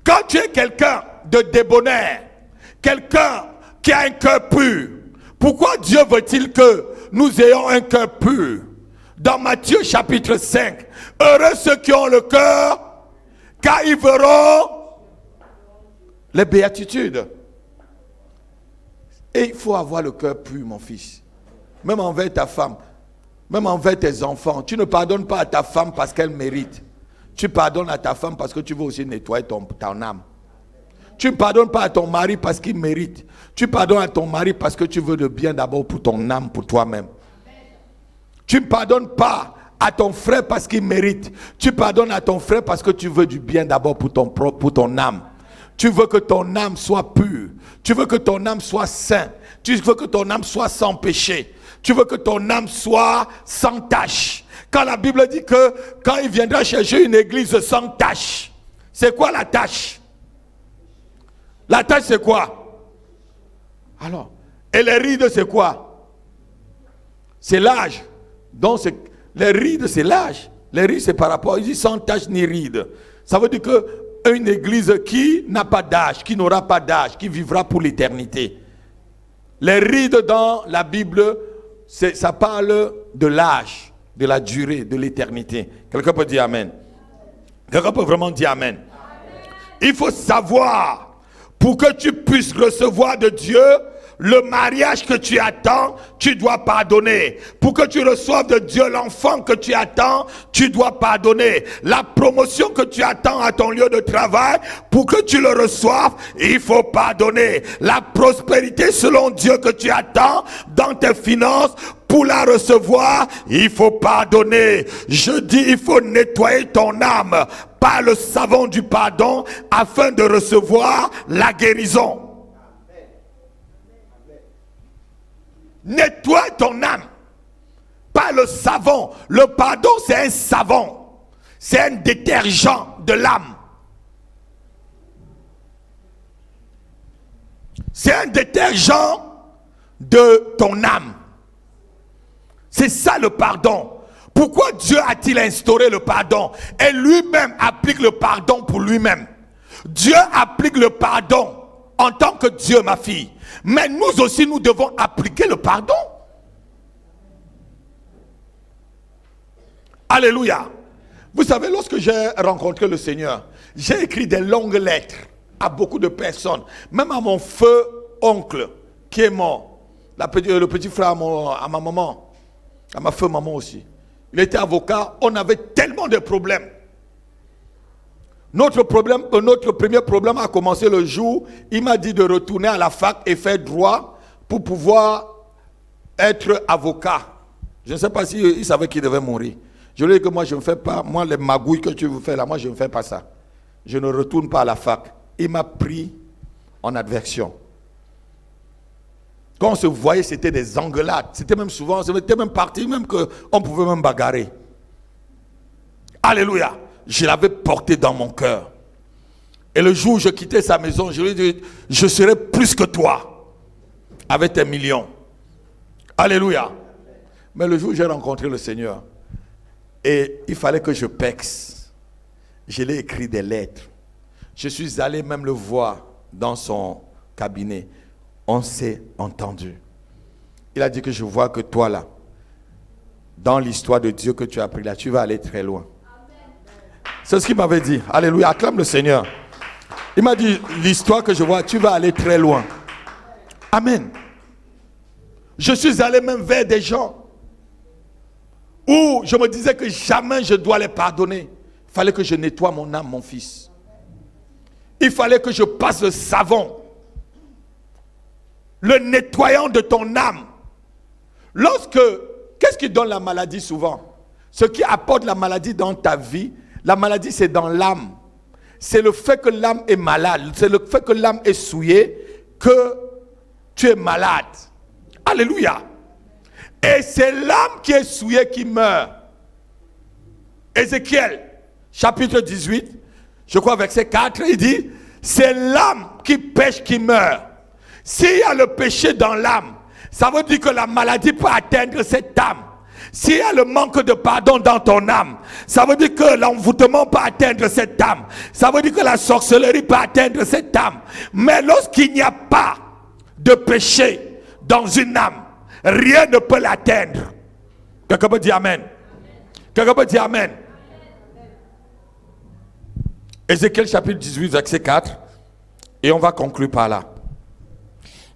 Quand tu es quelqu'un de débonnaire, quelqu'un qui a un cœur pur, pourquoi Dieu veut-il que nous ayons un cœur pur? Dans Matthieu chapitre 5, heureux ceux qui ont le cœur, car ils verront les béatitudes. Et il faut avoir le cœur pur, mon fils. Même envers ta femme, même envers tes enfants. Tu ne pardonnes pas à ta femme parce qu'elle mérite. Tu pardonnes à ta femme parce que tu veux aussi nettoyer ton âme. Tu ne pardonnes pas à ton mari parce qu'il mérite. Tu pardonnes à ton mari parce que tu veux le bien d'abord pour ton âme, pour toi-même. Tu ne pardonnes pas à ton frère parce qu'il mérite. Tu pardonnes à ton frère parce que tu veux du bien d'abord pour ton âme. Tu veux que ton âme soit pure. Tu veux que ton âme soit sainte. Tu veux que ton âme soit sans péché. Tu veux que ton âme soit sans tache. Quand la Bible dit que quand il viendra chercher une église sans tache, c'est quoi la tache? La tache c'est quoi? Alors, et les rides c'est quoi? C'est l'âge. Donc, les rides, c'est l'âge. Les rides, c'est par rapport, il dit sans tache ni rides. Ça veut dire qu'une église qui n'a pas d'âge, qui n'aura pas d'âge, qui vivra pour l'éternité. Les rides dans la Bible, ça parle de l'âge, de la durée, de l'éternité. Quelqu'un peut dire Amen. Quelqu'un peut vraiment dire Amen. Il faut savoir, pour que tu puisses recevoir de Dieu, le mariage que tu attends, tu dois pardonner. Pour que tu reçoives de Dieu l'enfant que tu attends, tu dois pardonner. La promotion que tu attends à ton lieu de travail, pour que tu le reçoives, il faut pardonner. La prospérité selon Dieu que tu attends dans tes finances, pour la recevoir, il faut pardonner. Je dis, il faut nettoyer ton âme par le savon du pardon afin de recevoir la guérison. Nettoie ton âme par le savon. Le pardon, c'est un savon. C'est un détergent de l'âme. C'est un détergent de ton âme. C'est ça le pardon. Pourquoi Dieu a-t-il instauré le pardon? Et lui-même applique le pardon pour lui-même. Dieu applique le pardon en tant que Dieu, ma fille. Mais nous aussi, nous devons appliquer le pardon. Alléluia. Vous savez, lorsque j'ai rencontré le Seigneur, j'ai écrit des longues lettres à beaucoup de personnes. Même à mon feu oncle qui est mort. Le petit frère à ma maman. À ma feu maman aussi. Il était avocat. On avait tellement de problèmes. Notre premier problème a commencé le jour où il m'a dit de retourner à la fac et faire droit pour pouvoir être avocat. Je ne sais pas s'il savait qu'il devait mourir. Je lui ai dit que moi je ne fais pas, moi les magouilles que tu veux faire là, moi je ne fais pas ça. Je ne retourne pas à la fac. Il m'a pris en adversion. Quand on se voyait, c'était des engueulades. C'était même souvent, c'était même parti, même qu'on pouvait même bagarrer. Alléluia. Je l'avais porté dans mon cœur. Et le jour où je quittais sa maison, je lui ai dit, je serai plus que toi, avec tes millions. Alléluia. Mais le jour où j'ai rencontré le Seigneur, et il fallait que je pexe, je l'ai écrit des lettres. Je suis allé même le voir dans son cabinet. On s'est entendu. Il a dit que je vois que toi là, dans l'histoire de Dieu que tu as appris là, tu vas aller très loin. C'est ce qu'il m'avait dit. Alléluia, acclame le Seigneur. Il m'a dit, l'histoire que je vois, tu vas aller très loin. Amen. Je suis allé même vers des gens où je me disais que jamais je dois les pardonner. Il fallait que je nettoie mon âme, mon fils. Il fallait que je passe le savon, le nettoyant de ton âme. Qu'est-ce qui donne la maladie souvent? Ce qui apporte la maladie dans ta vie, la maladie c'est dans l'âme. C'est le fait que l'âme est malade, c'est le fait que l'âme est souillée, que tu es malade. Alléluia. Et c'est l'âme qui est souillée qui meurt. Ézéchiel, chapitre 18, je crois verset 4, il dit, c'est l'âme qui pêche qui meurt. S'il y a le péché dans l'âme, ça veut dire que la maladie peut atteindre cette âme. S'il y a le manque de pardon dans ton âme, ça veut dire que l'envoûtement peut atteindre cette âme. Ça veut dire que la sorcellerie peut atteindre cette âme. Mais lorsqu'il n'y a pas de péché dans une âme, rien ne peut l'atteindre. Quelqu'un peut dire Amen. Quelqu'un peut dire Amen. Ézéchiel chapitre 18 verset 4. Et on va conclure par là.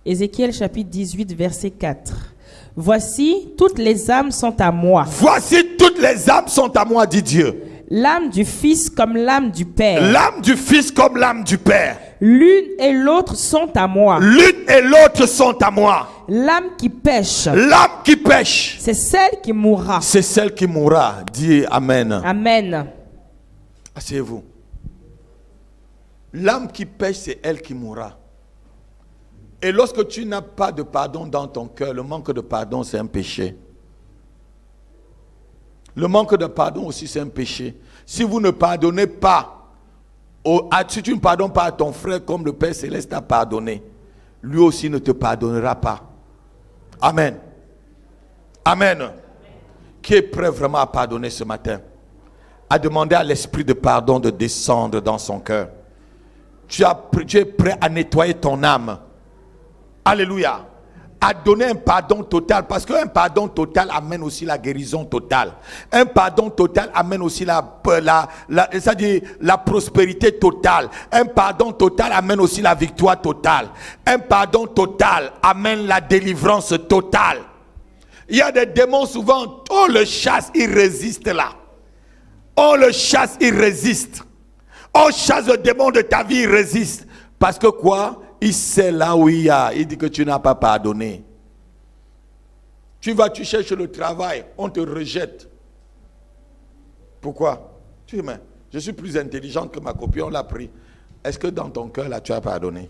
Ézéchiel chapitre 18 verset 4. Voici, toutes les âmes sont à moi. Voici, toutes les âmes sont à moi, dit Dieu. L'âme du Fils comme l'âme du Père. L'âme du Fils comme l'âme du Père. L'une et l'autre sont à moi. L'une et l'autre sont à moi. L'âme qui pêche. L'âme qui pêche. C'est celle qui mourra. C'est celle qui mourra. Dis Amen. Amen. Asseyez-vous. L'âme qui pêche, c'est elle qui mourra. Et lorsque tu n'as pas de pardon dans ton cœur, le manque de pardon, c'est un péché. Le manque de pardon aussi, c'est un péché. Si vous ne pardonnez pas, si tu ne pardonnes pas à ton frère comme le Père Céleste t'a pardonné, lui aussi ne te pardonnera pas. Amen. Amen. Qui est prêt vraiment à pardonner ce matin? À demander à l'esprit de pardon de descendre dans son cœur. Tu es prêt à nettoyer ton âme. Alléluia. À donner un pardon total. Parce qu'un pardon total amène aussi la guérison totale. Un pardon total amène aussi c'est-à-dire la prospérité totale. Un pardon total amène aussi la victoire totale. Un pardon total amène la délivrance totale. Il y a des démons souvent, on le chasse, il résiste là. On le chasse, il résiste. On chasse le démon de ta vie, il résiste. Parce que quoi? Il sait là où il dit que tu n'as pas pardonné. Tu cherches le travail, on te rejette. Pourquoi? Tu dis, mais je suis plus intelligente que ma copine, on l'a pris. Est-ce que dans ton cœur là, tu as pardonné?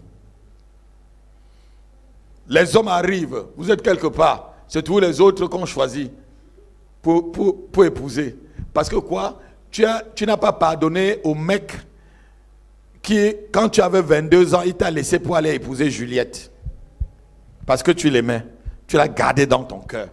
Les hommes arrivent, vous êtes quelque part, c'est tous les autres qu'on choisit pour épouser. Parce que quoi? Tu n'as pas pardonné au mec qui, quand tu avais 22 ans, il t'a laissé pour aller épouser Juliette. Parce que tu l'aimais. Tu l'as gardé dans ton cœur.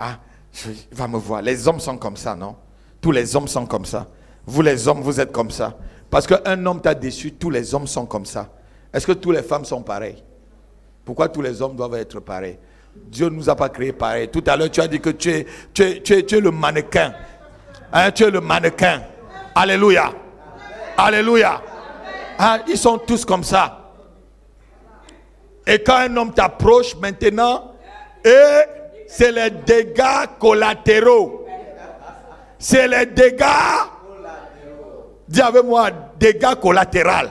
Ah, il va me voir. Les hommes sont comme ça, non? Tous les hommes sont comme ça. Vous les hommes, vous êtes comme ça. Parce qu'un homme t'a déçu, tous les hommes sont comme ça. Est-ce que toutes les femmes sont pareilles? Pourquoi tous les hommes doivent être pareils? Dieu ne nous a pas créés pareils. Tout à l'heure, tu as dit que tu es le mannequin. Hein, tu es le mannequin. Alléluia. Alléluia. Ah, ils sont tous comme ça. Et quand un homme t'approche maintenant, c'est les dégâts collatéraux. C'est les dégâts. Dis avec moi, dégâts collatéraux.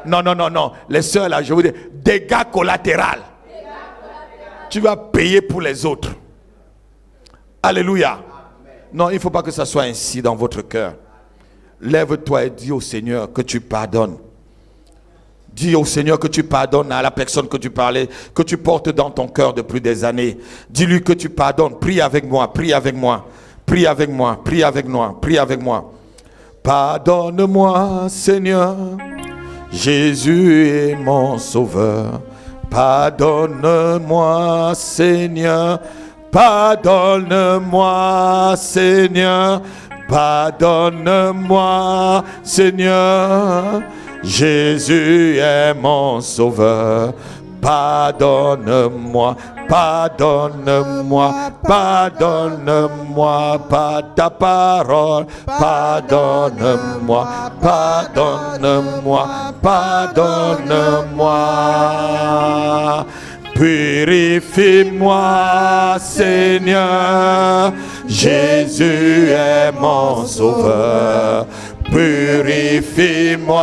Non. Les sœurs là, je vous dis, dégâts collatéraux. Tu vas payer pour les autres. Alléluia. Non, il ne faut pas que ça soit ainsi dans votre cœur. Lève-toi et dis au Seigneur que tu pardonnes. Dis au Seigneur que tu pardonnes à la personne que tu parlais, que tu portes dans ton cœur depuis des années. Dis-lui que tu pardonnes. Prie avec moi, prie avec moi. Prie avec moi, prie avec moi, prie avec moi. Pardonne-moi, Seigneur. Jésus est mon sauveur. Pardonne-moi, Seigneur. Pardonne-moi, Seigneur. Pardonne-moi, Seigneur. Jésus est mon sauveur. Pardonne-moi, pardonne-moi, pardonne-moi par ta parole. Pardonne-moi, pardonne-moi, pardonne-moi. Purifie-moi, Seigneur. Jésus est mon sauveur. Purifie-moi,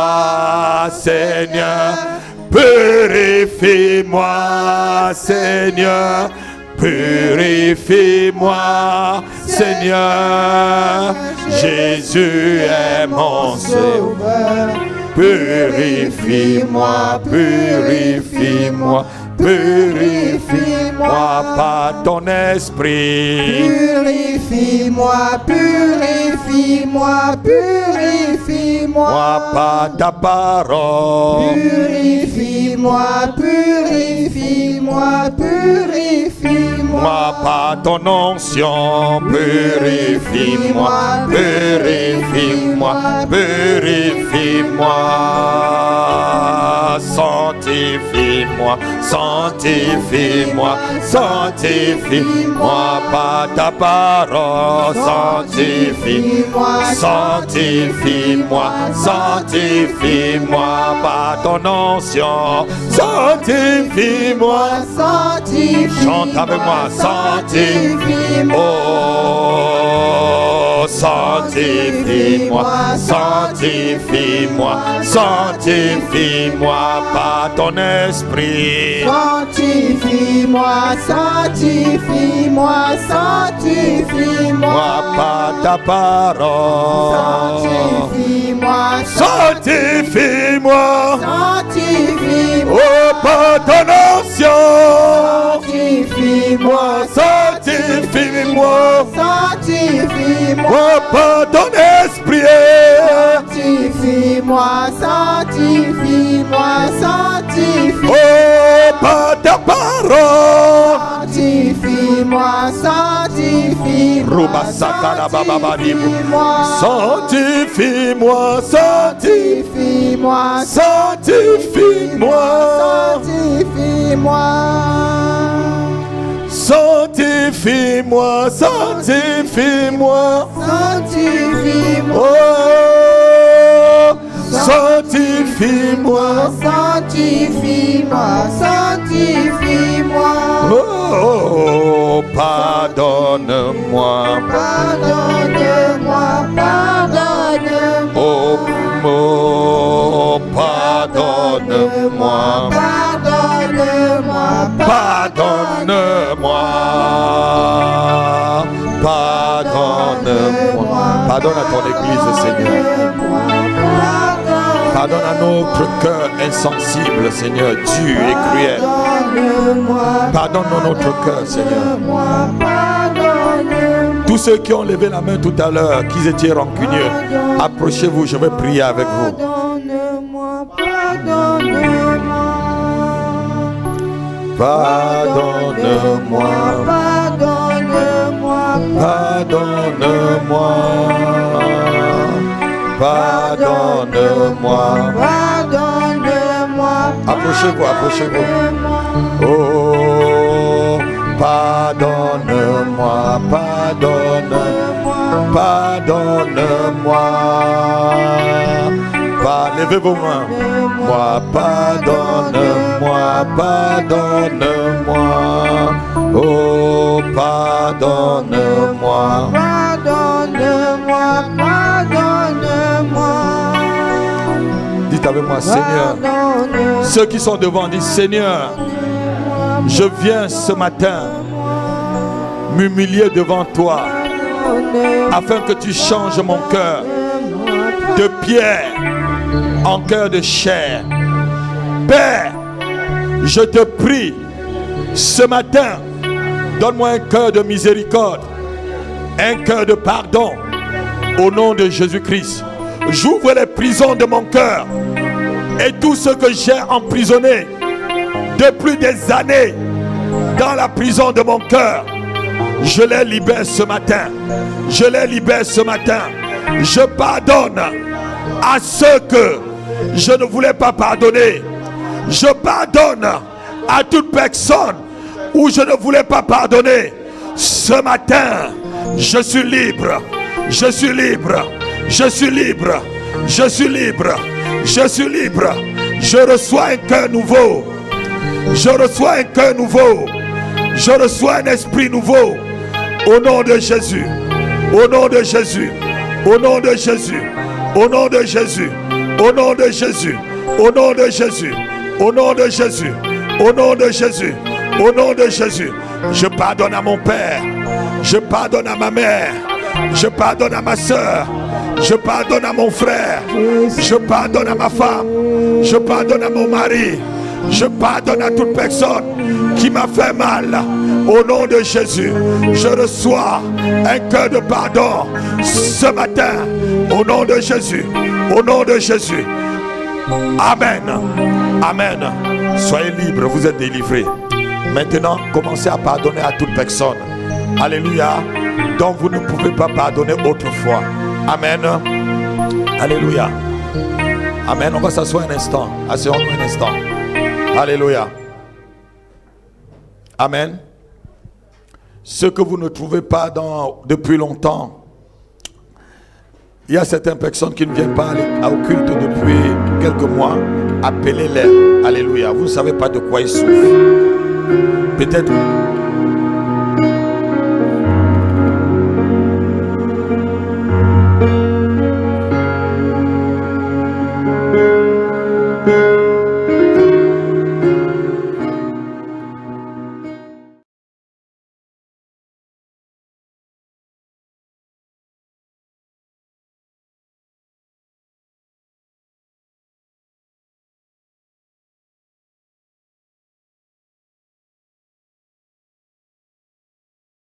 Seigneur. Purifie-moi, Seigneur. Purifie-moi, Seigneur. Jésus est mon sauveur. Purifie-moi, purifie-moi. Purifie-moi par ton esprit. Purifie-moi, purifie-moi, purifie-moi. Moi par ta parole. Purifie-moi, purifie-moi, purifie-moi. Moi par ton onction. Purifie-moi, purifie-moi, purifie-moi. Sanctifie-moi, sanctifie-moi, sanctifie-moi par ta parole. Sanctifie-moi, sanctifie-moi, sanctifie-moi par ton onction. Sanctifie-moi, Sanctifie-moi. chante avec moi, sanctifie-moi. Oh, sanctifie-moi, sanctifie-moi, sanctifie-moi par ton esprit. Sanctifie-moi, sanctifie-moi, sanctifie-moi. Moi par ta parole. Sanctifie-moi, Sanctifie-moi. sanctifie-moi. Oh, par ton onction. Sanctifie-moi, Sanctifie-moi. sanctifie-moi. Moi par ton esprit. Sanctifie-moi, sanctifie-moi, sanctifie-moi. Oh, par ta parole. Sanctifie-moi, sanctifie-moi. Ruba sakala baba badibu. Sanctifie-moi, Sanctifie-moi, sanctifie-moi, sanctifie-moi, sanctifie-moi, sanctifie-moi, sanctifie-moi, oh, sanctifie-moi, sanctifie-moi, sanctifie-moi. oh, pardonne-moi, Pardonne-moi, pardonne-moi. oh, pardonne-moi, Pardonne-moi, pardonne-moi, pardonne-moi. Pardonne à ton église, Seigneur. Pardonne à notre cœur insensible, Seigneur, dur et cruel. Pardonne notre cœur, Seigneur. Tous ceux qui ont levé la main tout à l'heure, qui étaient rancunieux, approchez-vous, je vais prier avec vous. Pardonne-moi, pardonne-moi. Pardonne-moi. Pardonne-moi. pardonne-moi, pardonne-moi. Pardonne-moi. Approchez-vous, approchez-vous. Oh, pardonne-moi, pardonne-moi. Levez vos mains. Moi, pardonne-moi, pardonne-moi. Oh, pardonne-moi. Pardonne-moi, pardonne-moi. Dites avec moi, Seigneur. Ceux qui sont devant disent, Seigneur, je viens ce matin m'humilier devant toi afin que tu changes mon cœur de pierre en cœur de chair. Père, je te prie ce matin, donne-moi un cœur de miséricorde, un cœur de pardon au nom de Jésus-Christ. J'ouvre les prisons de mon cœur et tout ce que j'ai emprisonné depuis des années dans la prison de mon cœur, je les libère ce matin. Je les libère ce matin. Je pardonne à ceux que je ne voulais pas pardonner. Je pardonne à toute personne où je ne voulais pas pardonner. Ce matin, je suis libre. Je suis libre. Je suis libre. Je suis libre. Je suis libre. Je reçois un cœur nouveau. Je reçois un cœur nouveau. Je reçois un esprit nouveau. Au nom de Jésus. Au nom de Jésus. Au nom de Jésus. Au nom de Jésus. Au nom de Jésus. Au nom de Jésus. Au nom de Jésus. Au nom de Jésus. Au nom de Jésus. Je pardonne à mon père. Je pardonne à ma mère. Je pardonne à ma soeur. Je pardonne à mon frère. Je pardonne à ma femme. Je pardonne à mon mari. Je pardonne à toute personne qui m'a fait mal. Au nom de Jésus, je reçois un cœur de pardon ce matin. Au nom de Jésus. Au nom de Jésus. Amen. Amen. Soyez libres, vous êtes délivrés. Maintenant, commencez à pardonner à toute personne. Alléluia. Donc vous ne pouvez pas pardonner autrefois. Amen. Alléluia. Amen. On va s'asseoir un instant. Asseyons-nous un instant. Alléluia. Amen. Ce que vous ne trouvez pas depuis longtemps, il y a certaines personnes qui ne viennent pas au culte depuis quelques mois. Appelez-les. Alléluia. Vous ne savez pas de quoi ils souffrent. Peut-être